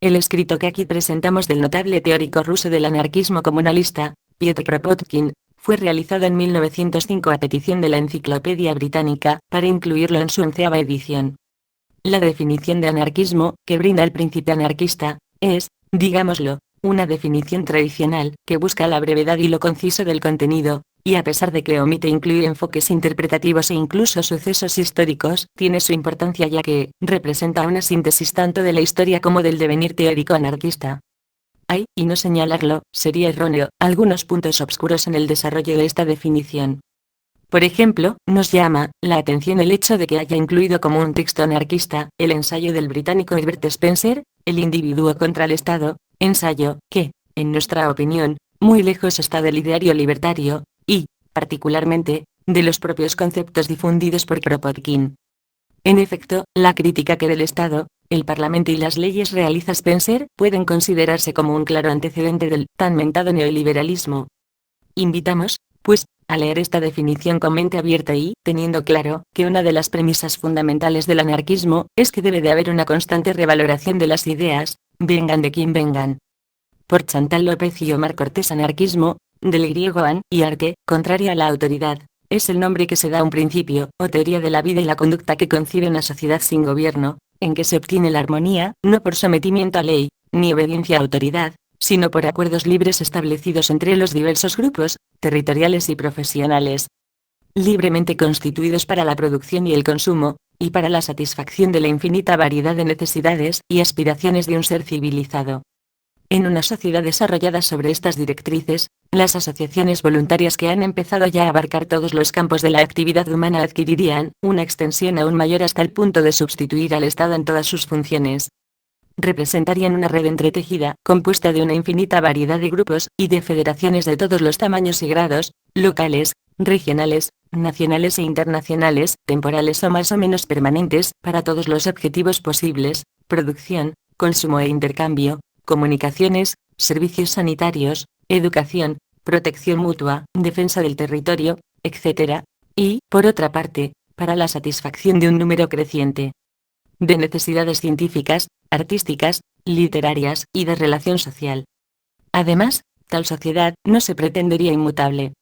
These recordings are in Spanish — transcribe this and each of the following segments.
El escrito que aquí presentamos del notable teórico ruso del anarquismo comunalista, Piotr Kropotkin, fue realizado en 1905 a petición de la Enciclopedia Británica, para incluirlo en su 11ª edición. La definición de anarquismo, que brinda el Príncipe anarquista, es, digámoslo, una definición tradicional, que busca la brevedad y lo conciso del contenido, y a pesar de que omite incluir enfoques interpretativos e incluso sucesos históricos, tiene su importancia ya que representa una síntesis tanto de la historia como del devenir teórico anarquista. Hay, y no señalarlo, sería erróneo, algunos puntos obscuros en el desarrollo de esta definición. Por ejemplo, nos llama la atención el hecho de que haya incluido como un texto anarquista el ensayo del británico Herbert Spencer, El individuo contra el Estado, ensayo que, en nuestra opinión, muy lejos está del ideario libertario, y, particularmente, de los propios conceptos difundidos por Kropotkin. En efecto, la crítica que del Estado, el Parlamento y las leyes realiza Spencer pueden considerarse como un claro antecedente del tan mentado neoliberalismo. Invitamos, pues, a leer esta definición con mente abierta y, teniendo claro que una de las premisas fundamentales del anarquismo es que debe de haber una constante revaloración de las ideas, vengan de quien vengan. Por Chantal López y Omar Cortés, anarquismo, del griego an y arque, contraria a la autoridad, es el nombre que se da a un principio o teoría de la vida y la conducta que concibe una sociedad sin gobierno, en que se obtiene la armonía, no por sometimiento a ley, ni obediencia a autoridad, sino por acuerdos libres establecidos entre los diversos grupos, territoriales y profesionales, libremente constituidos para la producción y el consumo, y para la satisfacción de la infinita variedad de necesidades y aspiraciones de un ser civilizado. En una sociedad desarrollada sobre estas directrices, las asociaciones voluntarias que han empezado ya a abarcar todos los campos de la actividad humana adquirirían una extensión aún mayor hasta el punto de sustituir al Estado en todas sus funciones. Representarían una red entretejida, compuesta de una infinita variedad de grupos y de federaciones de todos los tamaños y grados, locales, regionales, nacionales e internacionales, temporales o más o menos permanentes, para todos los objetivos posibles: producción, consumo e intercambio, comunicaciones, servicios sanitarios, educación, protección mutua, defensa del territorio, etc. Y, por otra parte, para la satisfacción de un número creciente de necesidades científicas, artísticas, literarias y de relación social. Además, tal sociedad no se pretendería inmutable.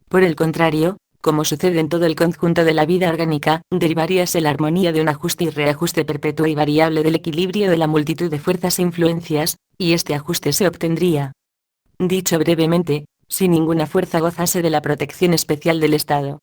Por el contrario, como sucede en todo el conjunto de la vida orgánica, derivaríase la armonía de un ajuste y reajuste perpetuo y variable del equilibrio de la multitud de fuerzas e influencias, y este ajuste se obtendría, dicho brevemente, si ninguna fuerza gozase de la protección especial del Estado.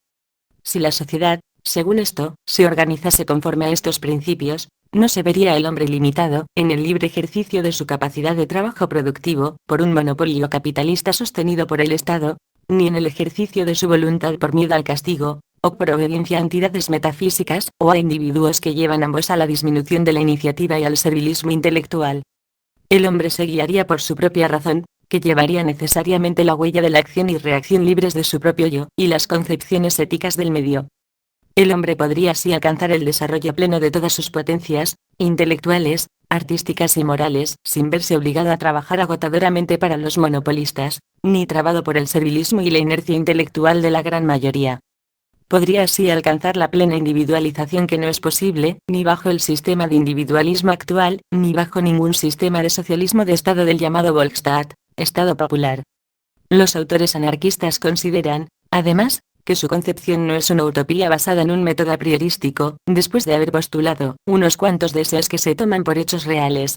Si la sociedad, según esto, se organizase conforme a estos principios, no se vería el hombre limitado, en el libre ejercicio de su capacidad de trabajo productivo, por un monopolio capitalista sostenido por el Estado, ni en el ejercicio de su voluntad por miedo al castigo, o por obediencia a entidades metafísicas, o a individuos que llevan ambos a la disminución de la iniciativa y al servilismo intelectual. El hombre se guiaría por su propia razón, que llevaría necesariamente la huella de la acción y reacción libres de su propio yo, y las concepciones éticas del medio. El hombre podría así alcanzar el desarrollo pleno de todas sus potencias, intelectuales, artísticas y morales, sin verse obligado a trabajar agotadoramente para los monopolistas, ni trabado por el servilismo y la inercia intelectual de la gran mayoría. Podría así alcanzar la plena individualización que no es posible, ni bajo el sistema de individualismo actual, ni bajo ningún sistema de socialismo de Estado del llamado Volksstaat, Estado popular. Los autores anarquistas consideran, además, que su concepción no es una utopía basada en un método a priorístico, después de haber postulado unos cuantos deseos que se toman por hechos reales.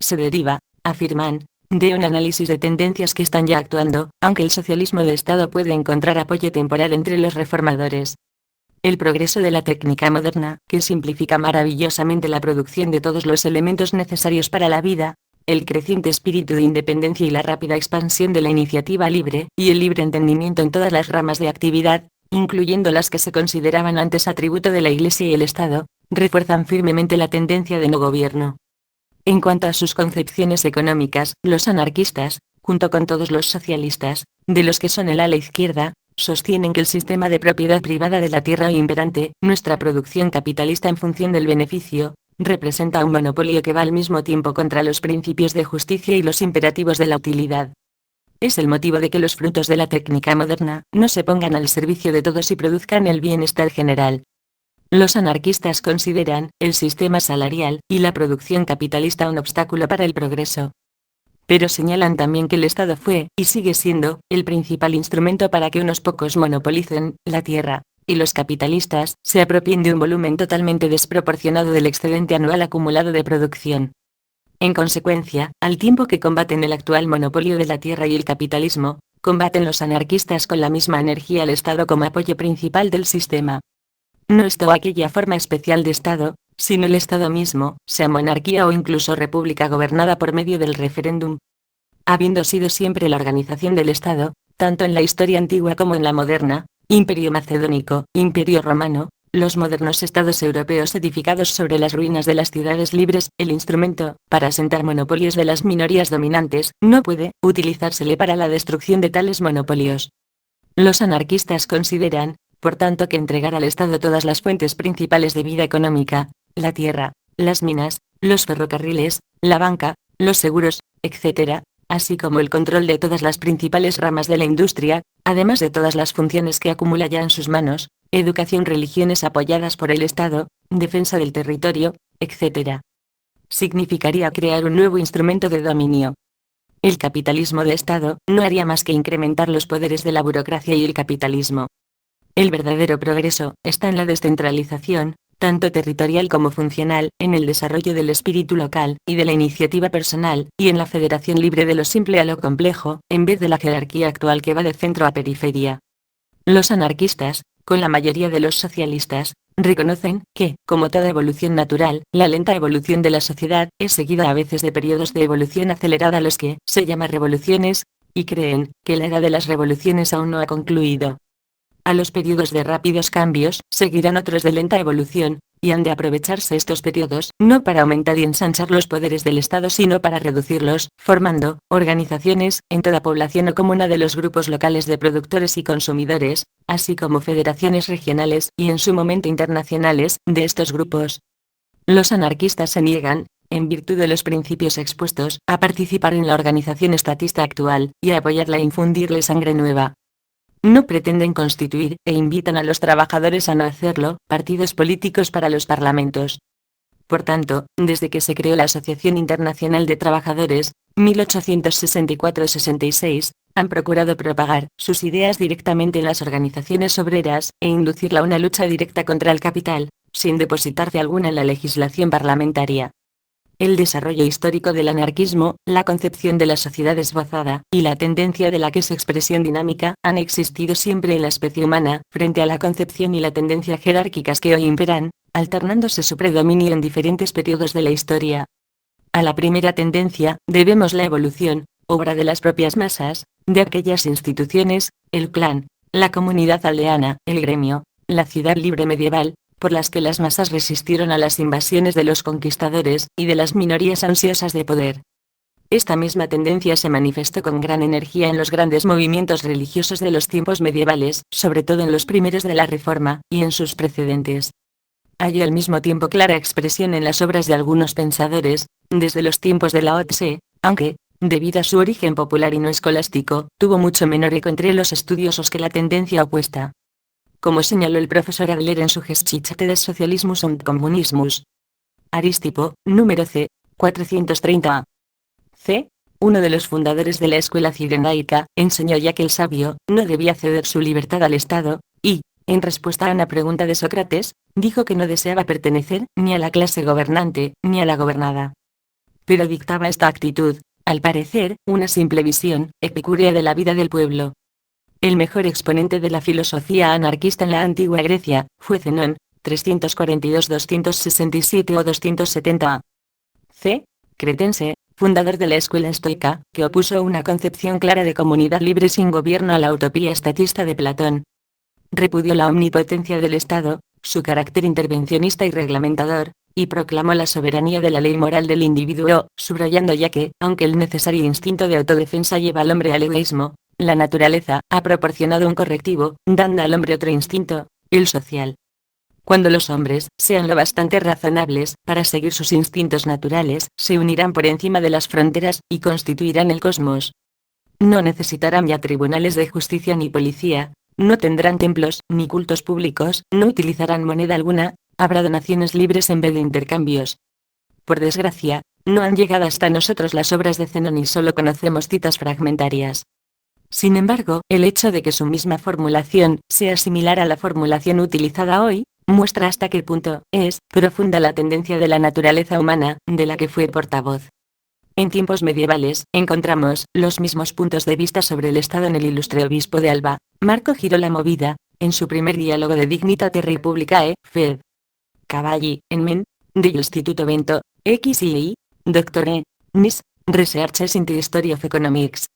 Se deriva, afirman, de un análisis de tendencias que están ya actuando, aunque el socialismo de Estado puede encontrar apoyo temporal entre los reformadores. El progreso de la técnica moderna, que simplifica maravillosamente la producción de todos los elementos necesarios para la vida, el creciente espíritu de independencia y la rápida expansión de la iniciativa libre y el libre entendimiento en todas las ramas de actividad, incluyendo las que se consideraban antes atributo de la Iglesia y el Estado, refuerzan firmemente la tendencia de no gobierno. En cuanto a sus concepciones económicas, los anarquistas, junto con todos los socialistas, de los que son el ala izquierda, sostienen que el sistema de propiedad privada de la tierra imperante, nuestra producción capitalista en función del beneficio, representa un monopolio que va al mismo tiempo contra los principios de justicia y los imperativos de la utilidad. Es el motivo de que los frutos de la técnica moderna no se pongan al servicio de todos y produzcan el bienestar general. Los anarquistas consideran el sistema salarial y la producción capitalista un obstáculo para el progreso. Pero señalan también que el Estado fue, y sigue siendo, el principal instrumento para que unos pocos monopolicen la tierra, y los capitalistas se apropien de un volumen totalmente desproporcionado del excedente anual acumulado de producción. En consecuencia, al tiempo que combaten el actual monopolio de la tierra y el capitalismo, combaten los anarquistas con la misma energía al Estado como apoyo principal del sistema. No esto o aquella forma especial de Estado, sino el Estado mismo, sea monarquía o incluso república gobernada por medio del referéndum. Habiendo sido siempre la organización del Estado, tanto en la historia antigua como en la moderna, Imperio Macedónico, Imperio Romano, los modernos estados europeos edificados sobre las ruinas de las ciudades libres, el instrumento, para asentar monopolios de las minorías dominantes, no puede utilizársele para la destrucción de tales monopolios. Los anarquistas consideran, por tanto, que entregar al Estado todas las fuentes principales de vida económica, la tierra, las minas, los ferrocarriles, la banca, los seguros, etc., así como el control de todas las principales ramas de la industria, además de todas las funciones que acumula ya en sus manos, educación, religiones apoyadas por el Estado, defensa del territorio, etc., significaría crear un nuevo instrumento de dominio. El capitalismo de Estado no haría más que incrementar los poderes de la burocracia y el capitalismo. El verdadero progreso está en la descentralización, tanto territorial como funcional, en el desarrollo del espíritu local y de la iniciativa personal, y en la federación libre de lo simple a lo complejo, en vez de la jerarquía actual que va de centro a periferia. Los anarquistas, con la mayoría de los socialistas, reconocen que, como toda evolución natural, la lenta evolución de la sociedad es seguida a veces de periodos de evolución acelerada a los que se llama revoluciones, y creen que la era de las revoluciones aún no ha concluido. A los periodos de rápidos cambios seguirán otros de lenta evolución, y han de aprovecharse estos periodos no para aumentar y ensanchar los poderes del Estado sino para reducirlos, formando organizaciones en toda población o comuna de los grupos locales de productores y consumidores, así como federaciones regionales y en su momento internacionales de estos grupos. Los anarquistas se niegan, en virtud de los principios expuestos, a participar en la organización estatista actual y a apoyarla e infundirle sangre nueva. No pretenden constituir, e invitan a los trabajadores a no hacerlo, partidos políticos para los parlamentos. Por tanto, desde que se creó la Asociación Internacional de Trabajadores, 1864-66, han procurado propagar sus ideas directamente en las organizaciones obreras, e inducirla a una lucha directa contra el capital, sin depositar fe alguna en la legislación parlamentaria. El desarrollo histórico del anarquismo, la concepción de la sociedad esbozada, y la tendencia de la que es expresión dinámica, han existido siempre en la especie humana, frente a la concepción y la tendencia jerárquicas que hoy imperan, alternándose su predominio en diferentes periodos de la historia. A la primera tendencia, debemos la evolución, obra de las propias masas, de aquellas instituciones, el clan, la comunidad aldeana, el gremio, la ciudad libre medieval, por las que las masas resistieron a las invasiones de los conquistadores y de las minorías ansiosas de poder. Esta misma tendencia se manifestó con gran energía en los grandes movimientos religiosos de los tiempos medievales, sobre todo en los primeros de la Reforma, y en sus precedentes. Halló al mismo tiempo clara expresión en las obras de algunos pensadores, desde los tiempos de Lao Tse, aunque, debido a su origen popular y no escolástico, tuvo mucho menor eco entre los estudiosos que la tendencia opuesta. Como señaló el profesor Adler en su Geschichte des Sozialismus und Kommunismus. Aristipo, número C, 430a. C. Uno de los fundadores de la escuela cirenaica, enseñó ya que el sabio no debía ceder su libertad al Estado, y, en respuesta a una pregunta de Sócrates, dijo que no deseaba pertenecer ni a la clase gobernante, ni a la gobernada. Pero dictaba esta actitud, al parecer, una simple visión epicúrea de la vida del pueblo. El mejor exponente de la filosofía anarquista en la antigua Grecia fue Zenón, 342-267 o 270 a. C. Cretense, fundador de la escuela estoica, que opuso una concepción clara de comunidad libre sin gobierno a la utopía estatista de Platón. Repudió la omnipotencia del Estado, su carácter intervencionista y reglamentador, y proclamó la soberanía de la ley moral del individuo, subrayando ya que, aunque el necesario instinto de autodefensa lleva al hombre al egoísmo, la naturaleza ha proporcionado un correctivo, dando al hombre otro instinto, el social. Cuando los hombres sean lo bastante razonables para seguir sus instintos naturales, se unirán por encima de las fronteras y constituirán el cosmos. No necesitarán ya tribunales de justicia ni policía, no tendrán templos ni cultos públicos, no utilizarán moneda alguna, habrá donaciones libres en vez de intercambios. Por desgracia, no han llegado hasta nosotros las obras de Zenón y solo conocemos citas fragmentarias. Sin embargo, el hecho de que su misma formulación sea similar a la formulación utilizada hoy, muestra hasta qué punto es profunda la tendencia de la naturaleza humana, de la que fue portavoz. En tiempos medievales, encontramos los mismos puntos de vista sobre el Estado en el ilustre obispo de Alba, Marco Girolamo Movida, en su primer diálogo de Dignitate Republicae, Fed. Cavalli, en Men, del Instituto Bento, XII, Doctor Nis, Researches in the History of Economics.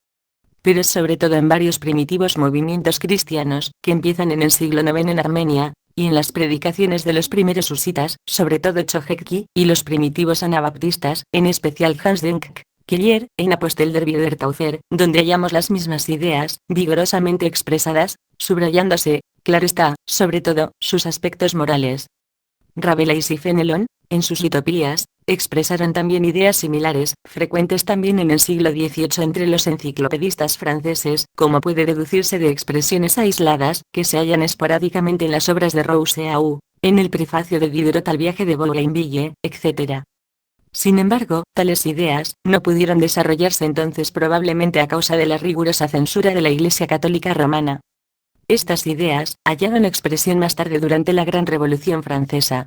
Pero sobre todo en varios primitivos movimientos cristianos, que empiezan en el siglo IX en Armenia, y en las predicaciones de los primeros husitas, sobre todo Chojecki, y los primitivos anabaptistas, en especial Hans Denk, Keller, en Apostel der Wiedertäufer, donde hallamos las mismas ideas, vigorosamente expresadas, subrayándose, claro está, sobre todo, sus aspectos morales. Rabelais y Fenelon, en sus utopías, expresaron también ideas similares, frecuentes también en el siglo XVIII entre los enciclopedistas franceses, como puede deducirse de expresiones aisladas, que se hallan esporádicamente en las obras de Rousseau, en el prefacio de Diderot al viaje de Bougainville, etc. Sin embargo, tales ideas no pudieron desarrollarse entonces probablemente a causa de la rigurosa censura de la Iglesia Católica Romana. Estas ideas hallaron expresión más tarde durante la Gran Revolución Francesa.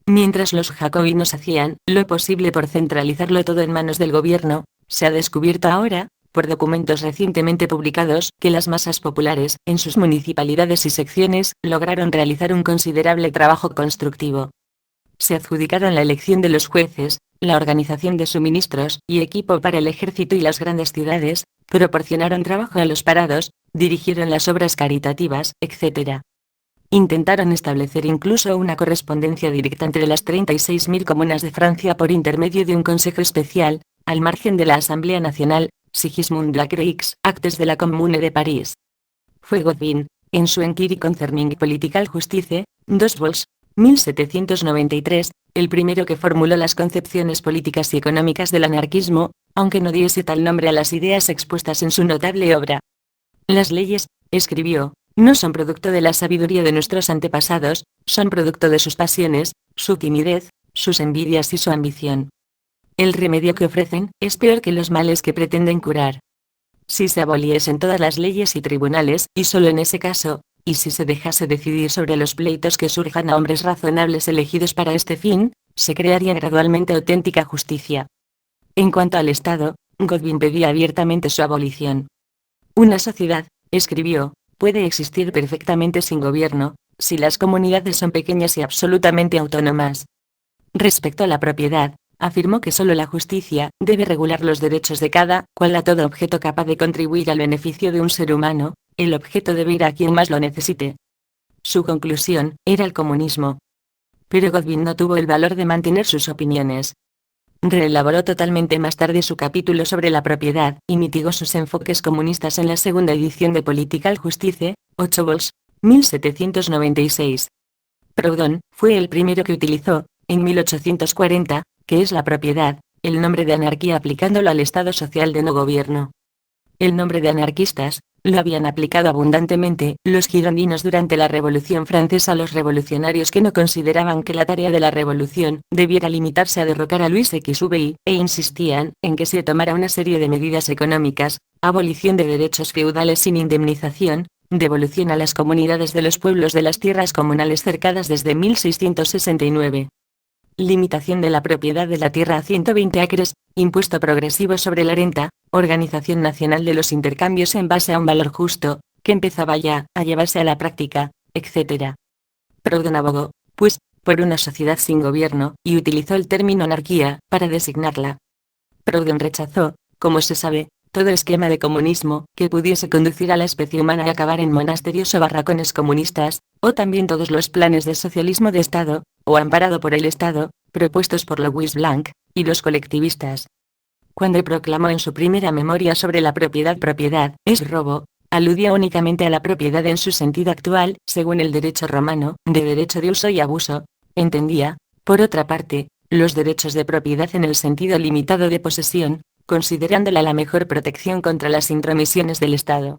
Mientras los jacobinos hacían lo posible por centralizarlo todo en manos del gobierno, se ha descubierto ahora, por documentos recientemente publicados, que las masas populares, en sus municipalidades y secciones, lograron realizar un considerable trabajo constructivo. Se adjudicaron la elección de los jueces, la organización de suministros y equipo para el ejército y las grandes ciudades, proporcionaron trabajo a los parados, dirigieron las obras caritativas, etc. Intentaron establecer incluso una correspondencia directa entre las 36.000 comunas de Francia por intermedio de un consejo especial, al margen de la Asamblea Nacional, Sigismund Lacreix, Actes de la Commune de París. Fue Godwin, en su Enquiry Concerning Political Justice, 2 vols, 1793, el primero que formuló las concepciones políticas y económicas del anarquismo, aunque no diese tal nombre a las ideas expuestas en su notable obra. Las leyes, escribió, no son producto de la sabiduría de nuestros antepasados, son producto de sus pasiones, su timidez, sus envidias y su ambición. El remedio que ofrecen es peor que los males que pretenden curar. Si se aboliesen todas las leyes y tribunales, y solo en ese caso, y si se dejase decidir sobre los pleitos que surjan a hombres razonables elegidos para este fin, se crearía gradualmente auténtica justicia. En cuanto al Estado, Godwin pedía abiertamente su abolición. Una sociedad, escribió, puede existir perfectamente sin gobierno, si las comunidades son pequeñas y absolutamente autónomas. Respecto a la propiedad, afirmó que solo la justicia debe regular los derechos de cada cual a todo objeto capaz de contribuir al beneficio de un ser humano, el objeto debe ir a quien más lo necesite. Su conclusión era el comunismo. Pero Godwin no tuvo el valor de mantener sus opiniones. Reelaboró totalmente más tarde su capítulo sobre la propiedad, y mitigó sus enfoques comunistas en la segunda edición de Political Justice, 8 vols, 1796. Proudhon fue el primero que utilizó, en 1840, que es la propiedad, el nombre de anarquía aplicándolo al estado social de no gobierno. El nombre de anarquistas lo habían aplicado abundantemente los girondinos durante la Revolución Francesa a los revolucionarios que no consideraban que la tarea de la revolución debiera limitarse a derrocar a Luis XVI, e insistían en que se tomara una serie de medidas económicas, abolición de derechos feudales sin indemnización, devolución a las comunidades de los pueblos de las tierras comunales cercadas desde 1669. Limitación de la propiedad de la tierra a 120 acres, impuesto progresivo sobre la renta, organización nacional de los intercambios en base a un valor justo, que empezaba ya a llevarse a la práctica, etc. Proudhon abogó, pues, por una sociedad sin gobierno, y utilizó el término anarquía para designarla. Proudhon rechazó, como se sabe, todo esquema de comunismo que pudiese conducir a la especie humana a acabar en monasterios o barracones comunistas, o también todos los planes de socialismo de Estado, o amparado por el Estado, propuestos por Louis Blanc y los colectivistas. Cuando proclamó en su primera memoria sobre la propiedad es robo, aludía únicamente a la propiedad en su sentido actual, según el derecho romano, de derecho de uso y abuso. Entendía, por otra parte, los derechos de propiedad en el sentido limitado de posesión, considerándola la mejor protección contra las intromisiones del Estado.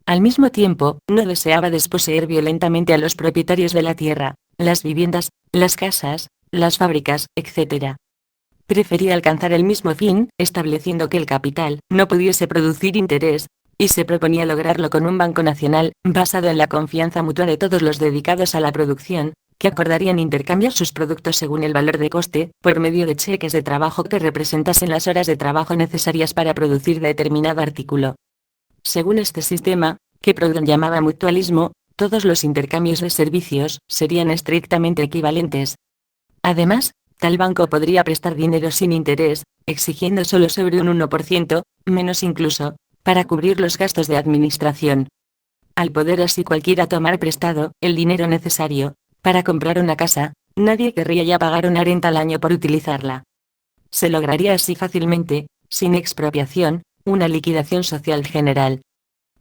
Al mismo tiempo, no deseaba desposeer violentamente a los propietarios de la tierra, las viviendas, las casas, las fábricas, etc. Prefería alcanzar el mismo fin, estableciendo que el capital no pudiese producir interés, y se proponía lograrlo con un banco nacional, basado en la confianza mutua de todos los dedicados a la producción, que acordarían intercambiar sus productos según el valor de coste, por medio de cheques de trabajo que representasen las horas de trabajo necesarias para producir determinado artículo. Según este sistema, que Proudhon llamaba mutualismo, todos los intercambios de servicios serían estrictamente equivalentes. Además, tal banco podría prestar dinero sin interés, exigiendo solo sobre un 1%, menos incluso, para cubrir los gastos de administración. Al poder así cualquiera tomar prestado el dinero necesario para comprar una casa, nadie querría ya pagar una renta al año por utilizarla. Se lograría así fácilmente, sin expropiación, una liquidación social general.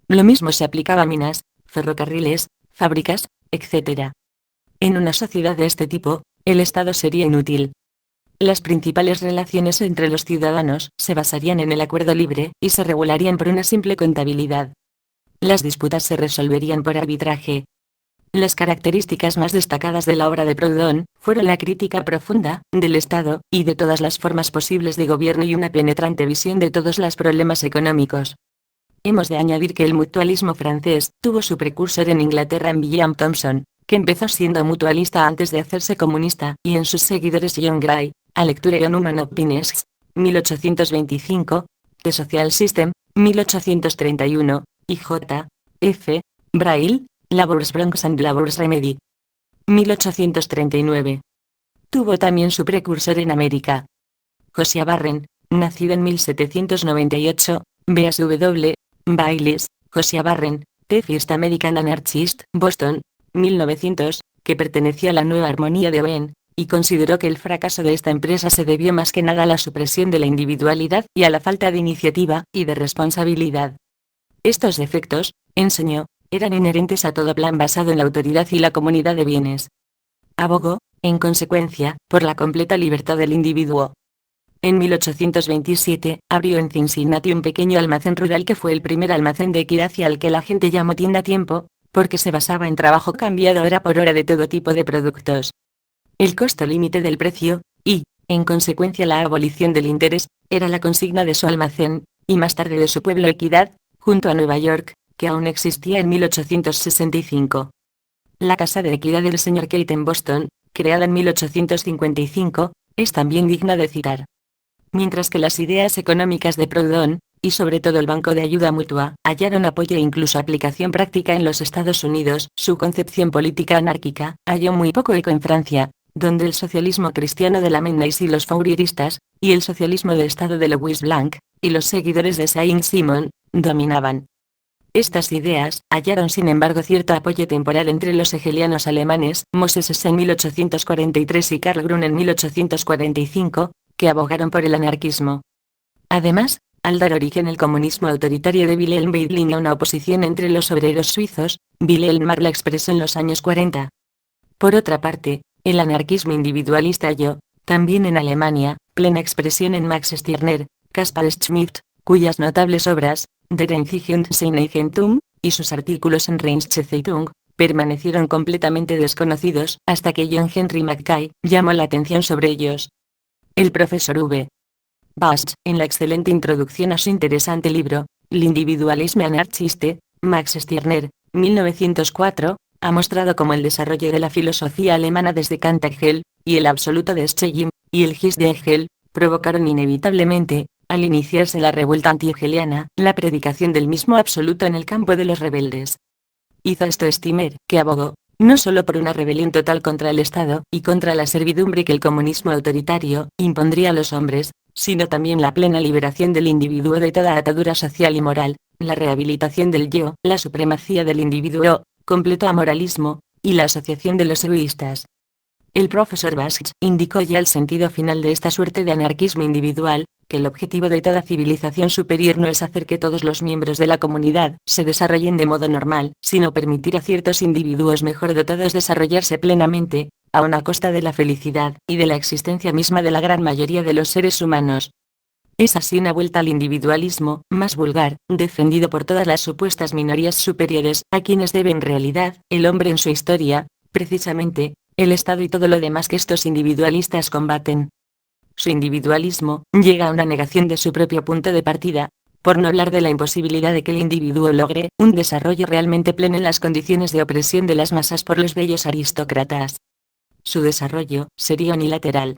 Lo mismo se aplicaba a minas, ferrocarriles, fábricas, etc. En una sociedad de este tipo, el Estado sería inútil. Las principales relaciones entre los ciudadanos se basarían en el acuerdo libre y se regularían por una simple contabilidad. Las disputas se resolverían por arbitraje. Las características más destacadas de la obra de Proudhon fueron la crítica profunda del Estado y de todas las formas posibles de gobierno y una penetrante visión de todos los problemas económicos. Hemos de añadir que el mutualismo francés tuvo su precursor en Inglaterra en William Thomson, que empezó siendo mutualista antes de hacerse comunista, y en sus seguidores John Gray, A Lecture on Human Opinions, 1825, The Social System, 1831, y J. F. Braille, Labour's Bronx and Labour's Remedy, 1839. Tuvo también su precursor en América. Josiah Barren, nacido en 1798, B.S.W. Baylis, Josiah Barren, The First American Anarchist, Boston, 1900, que pertenecía a la Nueva Armonía de Owen, y consideró que el fracaso de esta empresa se debió más que nada a la supresión de la individualidad y a la falta de iniciativa y de responsabilidad. Estos defectos, enseñó, eran inherentes a todo plan basado en la autoridad y la comunidad de bienes. Abogó, en consecuencia, por la completa libertad del individuo. En 1827, abrió en Cincinnati un pequeño almacén rural que fue el primer almacén de equidad y al que la gente llamó tienda a tiempo, porque se basaba en trabajo cambiado hora por hora de todo tipo de productos. El costo límite del precio, y, en consecuencia la abolición del interés, era la consigna de su almacén, y más tarde de su pueblo Equidad, junto a Nueva York, que aún existía en 1865. La Casa de Equidad del Sr. Kate en Boston, creada en 1855, es también digna de citar. Mientras que las ideas económicas de Proudhon, y sobre todo el Banco de Ayuda Mutua, hallaron apoyo e incluso aplicación práctica en los Estados Unidos, su concepción política anárquica halló muy poco eco en Francia, donde el socialismo cristiano de Lamennais y los Fourieristas, y el socialismo de Estado de Louis Blanc, y los seguidores de Saint-Simon, dominaban. Estas ideas hallaron sin embargo cierto apoyo temporal entre los hegelianos alemanes, Moses Hess en 1843 y Karl Grun en 1845, que abogaron por el anarquismo. Además, al dar origen el comunismo autoritario de Wilhelm Weidling a una oposición entre los obreros suizos, Wilhelm Marr la expresó en los años 40. Por otra parte, el anarquismo individualista halló, también en Alemania, plena expresión en Max Stirner, Caspar Schmidt, cuyas notables obras, Der Einzige und sein Eigentum, y sus artículos en Rheinische Zeitung, permanecieron completamente desconocidos hasta que John Henry Mackay llamó la atención sobre ellos. El profesor V. Bast, en la excelente introducción a su interesante libro, L'Individualisme Anarchiste, Max Stirner, 1904, ha mostrado cómo el desarrollo de la filosofía alemana desde Kant a Hegel, y el absoluto de Schelling, y el His de Hegel, provocaron inevitablemente, al iniciarse la revuelta anti-hegeliana, la predicación del mismo absoluto en el campo de los rebeldes. Hizo esto Stirner, que abogó, no solo por una rebelión total contra el Estado y contra la servidumbre que el comunismo autoritario impondría a los hombres, sino también la plena liberación del individuo de toda atadura social y moral, la rehabilitación del yo, la supremacía del individuo, completo amoralismo, y la asociación de los egoístas. El profesor Bast indicó ya el sentido final de esta suerte de anarquismo individual, que el objetivo de toda civilización superior no es hacer que todos los miembros de la comunidad se desarrollen de modo normal, sino permitir a ciertos individuos mejor dotados desarrollarse plenamente, a una costa de la felicidad y de la existencia misma de la gran mayoría de los seres humanos. Es así una vuelta al individualismo, más vulgar, defendido por todas las supuestas minorías superiores, a quienes debe en realidad, el hombre en su historia, precisamente, el Estado y todo lo demás que estos individualistas combaten. Su individualismo llega a una negación de su propio punto de partida, por no hablar de la imposibilidad de que el individuo logre un desarrollo realmente pleno en las condiciones de opresión de las masas por los bellos aristócratas. Su desarrollo sería unilateral.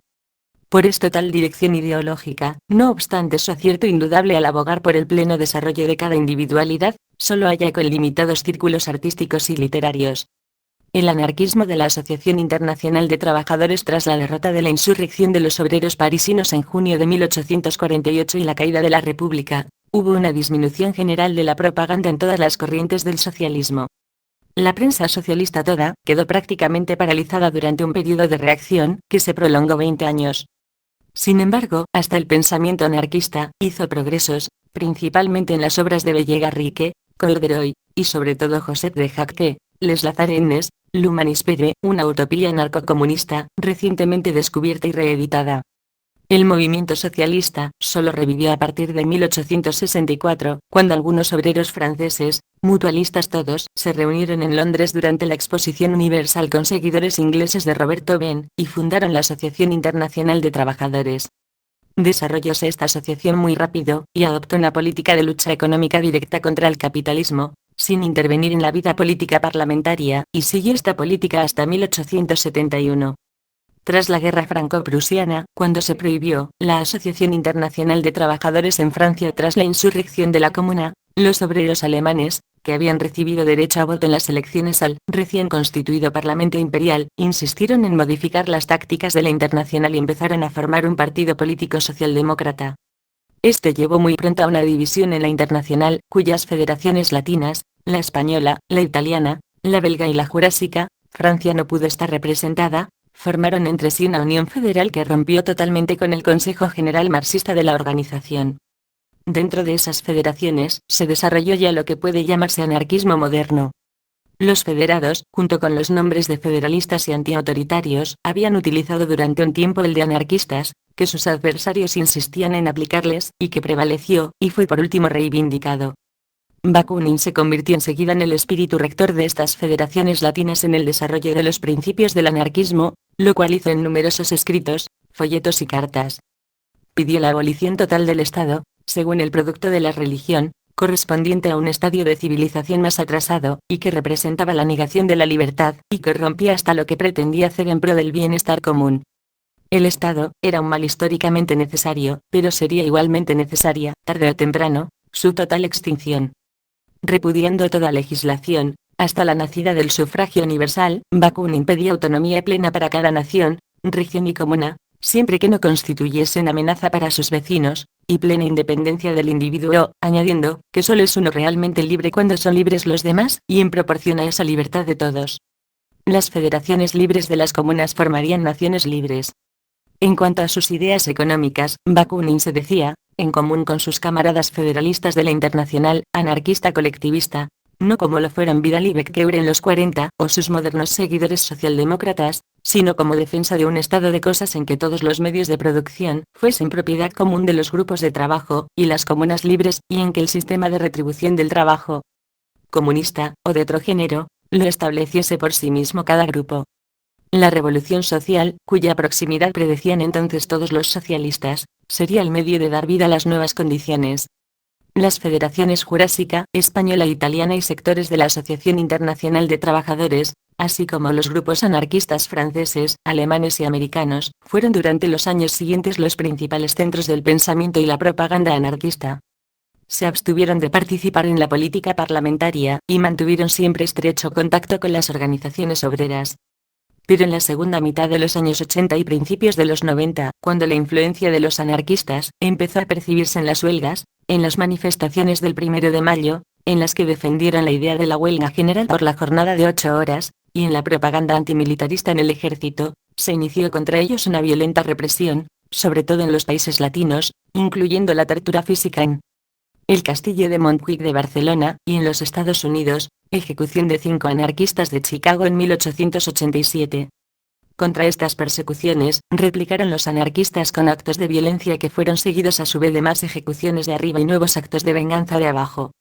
Por esto tal dirección ideológica, no obstante su acierto indudable al abogar por el pleno desarrollo de cada individualidad, solo halla eco en limitados círculos artísticos y literarios. El anarquismo de la Asociación Internacional de Trabajadores tras la derrota de la insurrección de los obreros parisinos en junio de 1848 y la caída de la República, hubo una disminución general de la propaganda en todas las corrientes del socialismo. La prensa socialista toda quedó prácticamente paralizada durante un periodo de reacción que se prolongó 20 años. Sin embargo, hasta el pensamiento anarquista hizo progresos, principalmente en las obras de Bellegarrique, Corderoy, y sobre todo Josep de Jacquet, Les Lazarennes, L'Humanisme, una utopía anarcocomunista, recientemente descubierta y reeditada. El movimiento socialista solo revivió a partir de 1864, cuando algunos obreros franceses, mutualistas todos, se reunieron en Londres durante la Exposición Universal con seguidores ingleses de Roberto Ben, y fundaron la Asociación Internacional de Trabajadores. Desarrollóse esta asociación muy rápido, y adoptó una política de lucha económica directa contra el capitalismo, sin intervenir en la vida política parlamentaria, y siguió esta política hasta 1871. Tras la Guerra Franco-Prusiana, cuando se prohibió la Asociación Internacional de Trabajadores en Francia tras la insurrección de la Comuna, los obreros alemanes, que habían recibido derecho a voto en las elecciones al recién constituido Parlamento Imperial, insistieron en modificar las tácticas de la Internacional y empezaron a formar un partido político socialdemócrata. Este llevó muy pronto a una división en la Internacional, cuyas federaciones latinas, la española, la italiana, la belga y la jurásica, Francia no pudo estar representada, formaron entre sí una unión federal que rompió totalmente con el Consejo General Marxista de la organización. Dentro de esas federaciones, se desarrolló ya lo que puede llamarse anarquismo moderno. Los federados, junto con los nombres de federalistas y antiautoritarios, habían utilizado durante un tiempo el de anarquistas, que sus adversarios insistían en aplicarles, y que prevaleció, y fue por último reivindicado. Bakunin se convirtió enseguida en el espíritu rector de estas federaciones latinas en el desarrollo de los principios del anarquismo, lo cual hizo en numerosos escritos, folletos y cartas. Pidió la abolición total del Estado, según el producto de la religión, correspondiente a un estadio de civilización más atrasado, y que representaba la negación de la libertad, y que rompía hasta lo que pretendía hacer en pro del bienestar común. El Estado era un mal históricamente necesario, pero sería igualmente necesaria, tarde o temprano, su total extinción. Repudiando toda legislación, hasta la nacida del sufragio universal, Bakunin pedía autonomía plena para cada nación, región y comuna, siempre que no constituyesen amenaza para sus vecinos, y plena independencia del individuo, añadiendo que solo es uno realmente libre cuando son libres los demás, y en proporción a esa libertad de todos. Las federaciones libres de las comunas formarían naciones libres. En cuanto a sus ideas económicas, Bakunin se decía, en común con sus camaradas federalistas de la Internacional, anarquista colectivista, no como lo fueron Vidal y Becquer en los 40, o sus modernos seguidores socialdemócratas, sino como defensa de un estado de cosas en que todos los medios de producción fuesen propiedad común de los grupos de trabajo, y las comunas libres, y en que el sistema de retribución del trabajo comunista, o de otro género, lo estableciese por sí mismo cada grupo. La revolución social, cuya proximidad predecían entonces todos los socialistas, sería el medio de dar vida a las nuevas condiciones. Las federaciones jurásica, española, italiana y sectores de la Asociación Internacional de Trabajadores, así como los grupos anarquistas franceses, alemanes y americanos, fueron durante los años siguientes los principales centros del pensamiento y la propaganda anarquista. Se abstuvieron de participar en la política parlamentaria, y mantuvieron siempre estrecho contacto con las organizaciones obreras. Pero en la segunda mitad de los años 80 y principios de los 90, cuando la influencia de los anarquistas empezó a percibirse en las huelgas, en las manifestaciones del 1 de mayo, en las que defendieron la idea de la huelga general por la jornada de 8 horas, y en la propaganda antimilitarista en el ejército, se inició contra ellos una violenta represión, sobre todo en los países latinos, incluyendo la tortura física en el castillo de Montjuic de Barcelona, y en los Estados Unidos, ejecución de 5 anarquistas de Chicago en 1887. Contra estas persecuciones, replicaron los anarquistas con actos de violencia que fueron seguidos a su vez de más ejecuciones de arriba y nuevos actos de venganza de abajo.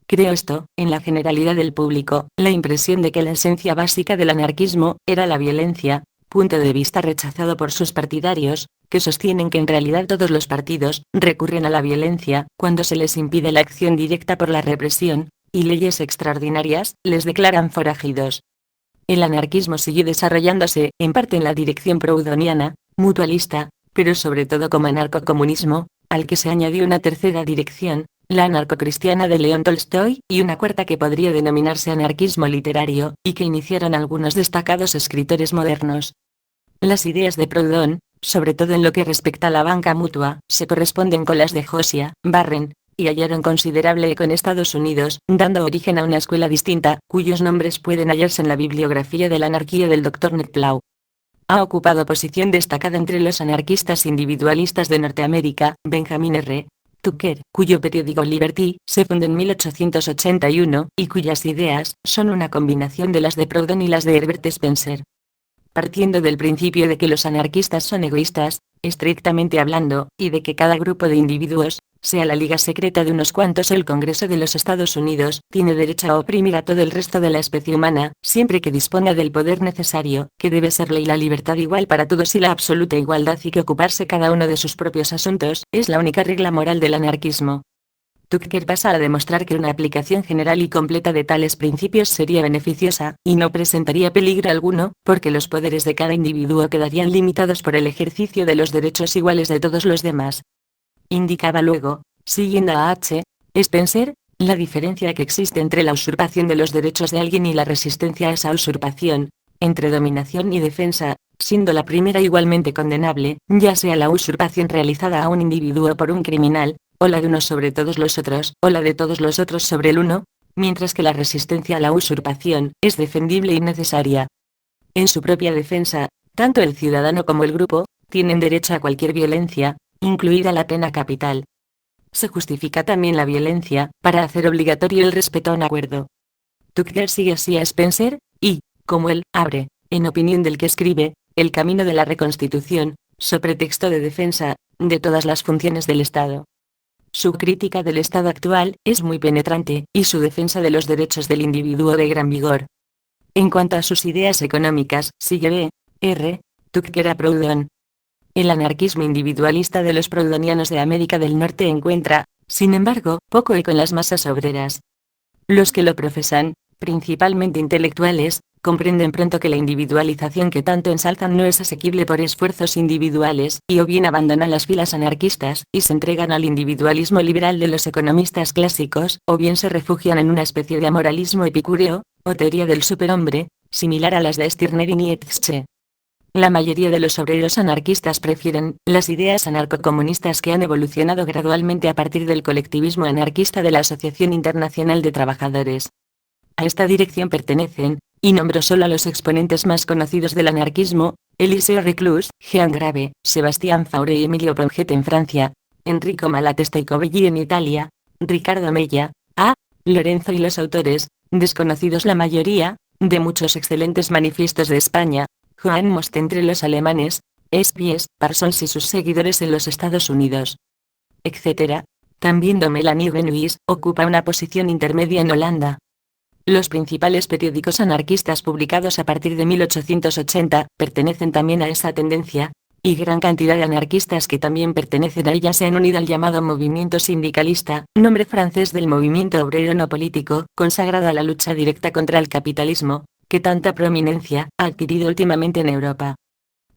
Creó esto, en la generalidad del público, la impresión de que la esencia básica del anarquismo era la violencia, punto de vista rechazado por sus partidarios, que sostienen que en realidad todos los partidos recurren a la violencia cuando se les impide la acción directa por la represión, y leyes extraordinarias les declaran forajidos. El anarquismo siguió desarrollándose, en parte en la dirección proudhoniana, mutualista, pero sobre todo como anarcocomunismo, al que se añadió una tercera dirección, la anarcocristiana de León Tolstoy, y una cuarta que podría denominarse anarquismo literario, y que iniciaron algunos destacados escritores modernos. Las ideas de Proudhon, sobre todo en lo que respecta a la banca mutua, se corresponden con las de Josiah Barren, y hallaron considerable eco en Estados Unidos, dando origen a una escuela distinta, cuyos nombres pueden hallarse en la bibliografía de la anarquía del Dr. Ned Plow. Ha ocupado posición destacada entre los anarquistas individualistas de Norteamérica, Benjamin R. Tucker, cuyo periódico Liberty se fundó en 1881, y cuyas ideas son una combinación de las de Proudhon y las de Herbert Spencer. Partiendo del principio de que los anarquistas son egoístas, estrictamente hablando, y de que cada grupo de individuos, sea la liga secreta de unos cuantos o el Congreso de los Estados Unidos, tiene derecho a oprimir a todo el resto de la especie humana, siempre que disponga del poder necesario, que debe ser ley la libertad igual para todos y la absoluta igualdad y que ocuparse cada uno de sus propios asuntos, es la única regla moral del anarquismo. Tucker pasa a demostrar que una aplicación general y completa de tales principios sería beneficiosa, y no presentaría peligro alguno, porque los poderes de cada individuo quedarían limitados por el ejercicio de los derechos iguales de todos los demás. Indicaba luego, siguiendo a H. Spencer, la diferencia que existe entre la usurpación de los derechos de alguien y la resistencia a esa usurpación, entre dominación y defensa, siendo la primera igualmente condenable, ya sea la usurpación realizada a un individuo por un criminal, o la de unos sobre todos los otros, o la de todos los otros sobre el uno, mientras que la resistencia a la usurpación es defendible y necesaria. En su propia defensa, tanto el ciudadano como el grupo tienen derecho a cualquier violencia, incluida la pena capital. Se justifica también la violencia, para hacer obligatorio el respeto a un acuerdo. Tucker sigue así a Spencer, y, como él, abre, en opinión del que escribe, el camino de la reconstitución, so pretexto de defensa, de todas las funciones del Estado. Su crítica del Estado actual es muy penetrante, y su defensa de los derechos del individuo de gran vigor. En cuanto a sus ideas económicas, sigue B. R. Tucker a Proudhon. El anarquismo individualista de los proudhonianos de América del Norte encuentra, sin embargo, poco eco en las masas obreras. Los que lo profesan, principalmente intelectuales, comprenden pronto que la individualización que tanto ensalzan no es asequible por esfuerzos individuales, y o bien abandonan las filas anarquistas, y se entregan al individualismo liberal de los economistas clásicos, o bien se refugian en una especie de amoralismo epicúreo, o teoría del superhombre, similar a las de Stirner y Nietzsche. La mayoría de los obreros anarquistas prefieren las ideas anarcocomunistas que han evolucionado gradualmente a partir del colectivismo anarquista de la Asociación Internacional de Trabajadores. A esta dirección pertenecen, y nombro solo a los exponentes más conocidos del anarquismo, Eliseo Reclus, Jean Grave, Sebastián Faure y Emilio Proget en Francia, Enrico Malatesta y Covelli en Italia, Ricardo Mella, A. Lorenzo y los autores, desconocidos la mayoría, de muchos excelentes manifiestos de España, Joan Most entre los alemanes, Spies, Parsons y sus seguidores en los Estados Unidos, etc. También Melanie Benoist ocupa una posición intermedia en Holanda. Los principales periódicos anarquistas publicados a partir de 1880 pertenecen también a esa tendencia, y gran cantidad de anarquistas que también pertenecen a ella se han unido al llamado movimiento sindicalista, nombre francés del movimiento obrero no político, consagrado a la lucha directa contra el capitalismo, que tanta prominencia ha adquirido últimamente en Europa.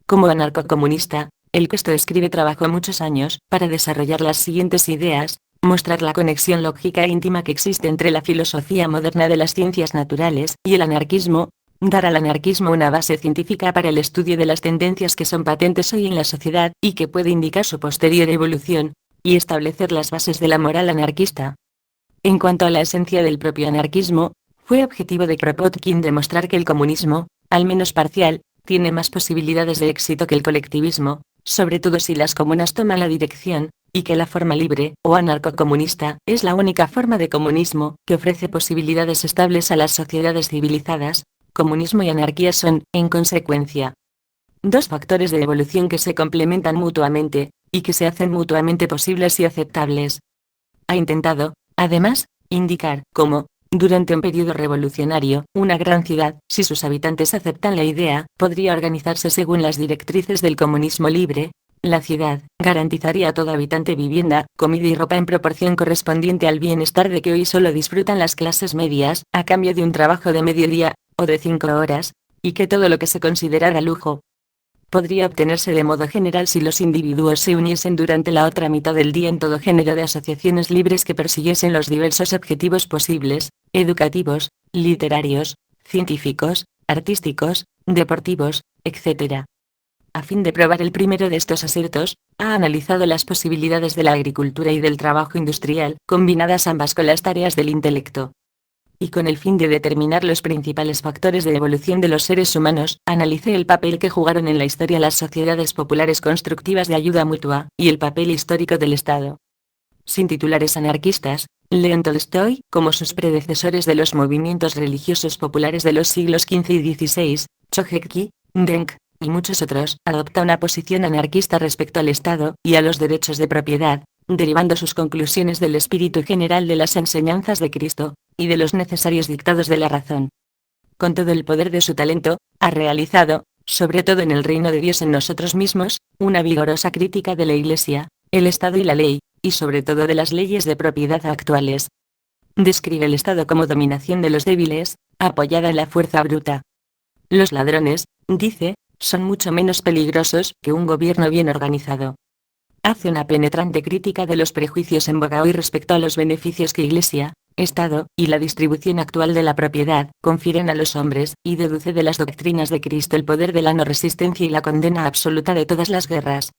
Como anarcocomunista, el que esto escribe trabajó muchos años para desarrollar las siguientes ideas: mostrar la conexión lógica e íntima que existe entre la filosofía moderna de las ciencias naturales y el anarquismo, dar al anarquismo una base científica para el estudio de las tendencias que son patentes hoy en la sociedad y que puede indicar su posterior evolución, y establecer las bases de la moral anarquista. En cuanto a la esencia del propio anarquismo, fue objetivo de Kropotkin demostrar que el comunismo, al menos parcial, tiene más posibilidades de éxito que el colectivismo, sobre todo si las comunas toman la dirección, y que la forma libre, o anarcocomunista, es la única forma de comunismo que ofrece posibilidades estables a las sociedades civilizadas. Comunismo y anarquía son, en consecuencia, dos factores de evolución que se complementan mutuamente, y que se hacen mutuamente posibles y aceptables. Ha intentado, además, indicar cómo, durante un periodo revolucionario, una gran ciudad, si sus habitantes aceptan la idea, podría organizarse según las directrices del comunismo libre. La ciudad garantizaría a todo habitante vivienda, comida y ropa en proporción correspondiente al bienestar de que hoy solo disfrutan las clases medias, a cambio de un trabajo de mediodía, o de 5 horas, y que todo lo que se considerara lujo podría obtenerse de modo general si los individuos se uniesen durante la otra mitad del día en todo género de asociaciones libres que persiguiesen los diversos objetivos posibles, educativos, literarios, científicos, artísticos, deportivos, etc. A fin de probar el primero de estos asertos, ha analizado las posibilidades de la agricultura y del trabajo industrial, combinadas ambas con las tareas del intelecto. Y con el fin de determinar los principales factores de evolución de los seres humanos, analicé el papel que jugaron en la historia las sociedades populares constructivas de ayuda mutua, y el papel histórico del Estado. Sin titulares anarquistas, León Tolstoy, como sus predecesores de los movimientos religiosos populares de los siglos XV y XVI, Chojecki, Denk, y muchos otros, adopta una posición anarquista respecto al Estado y a los derechos de propiedad, derivando sus conclusiones del espíritu general de las enseñanzas de Cristo, y de los necesarios dictados de la razón. Con todo el poder de su talento, ha realizado, sobre todo en el reino de Dios en nosotros mismos, una vigorosa crítica de la Iglesia, el Estado y la ley, y sobre todo de las leyes de propiedad actuales. Describe el Estado como dominación de los débiles, apoyada en la fuerza bruta. Los ladrones, dice, son mucho menos peligrosos que un gobierno bien organizado. Hace una penetrante crítica de los prejuicios en boga hoy respecto a los beneficios que Iglesia, Estado, y la distribución actual de la propiedad, confieren a los hombres, y deduce de las doctrinas de Cristo el poder de la no resistencia y la condena absoluta de todas las guerras.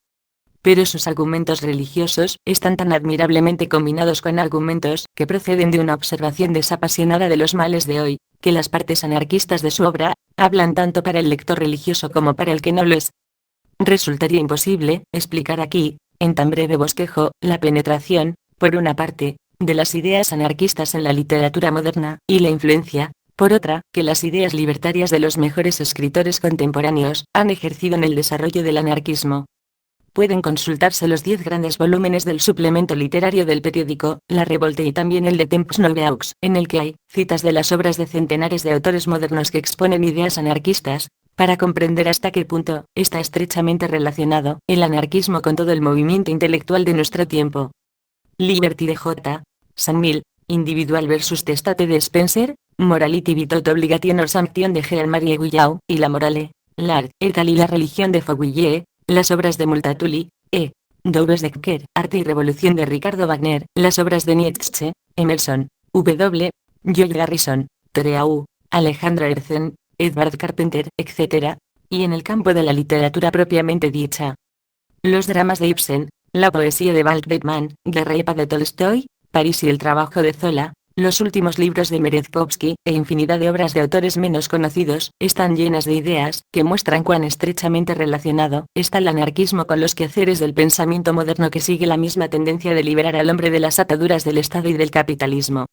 Pero sus argumentos religiosos están tan admirablemente combinados con argumentos que proceden de una observación desapasionada de los males de hoy, que las partes anarquistas de su obra hablan tanto para el lector religioso como para el que no lo es. Resultaría imposible explicar aquí, en tan breve bosquejo, la penetración, por una parte, de las ideas anarquistas en la literatura moderna, y la influencia, por otra, que las ideas libertarias de los mejores escritores contemporáneos han ejercido en el desarrollo del anarquismo. Pueden consultarse los 10 grandes volúmenes del suplemento literario del periódico La Revolte y también el de Temps Nouveaux, en el que hay citas de las obras de centenares de autores modernos que exponen ideas anarquistas, para comprender hasta qué punto está estrechamente relacionado el anarquismo con todo el movimiento intelectual de nuestro tiempo. Liberty de J. Saint-Mill, Individual versus Testate de Spencer, Morality without obligation or sanction de Jean-Marie Guillaume, y la morale, l'art et al y la religión de Fouquier, las obras de Multatuli, E. Douves de Kerr, Arte y Revolución de Ricardo Wagner, las obras de Nietzsche, Emerson, W. George Garrison, Thoreau, Alejandro Herzen, Edward Carpenter, etc., y en el campo de la literatura propiamente dicha. Los dramas de Ibsen, la poesía de Walt Whitman, Guerra y paz de Tolstoy, París y el trabajo de Zola, los últimos libros de Merezkovsky e infinidad de obras de autores menos conocidos, están llenas de ideas que muestran cuán estrechamente relacionado está el anarquismo con los quehaceres del pensamiento moderno que sigue la misma tendencia de liberar al hombre de las ataduras del Estado y del capitalismo.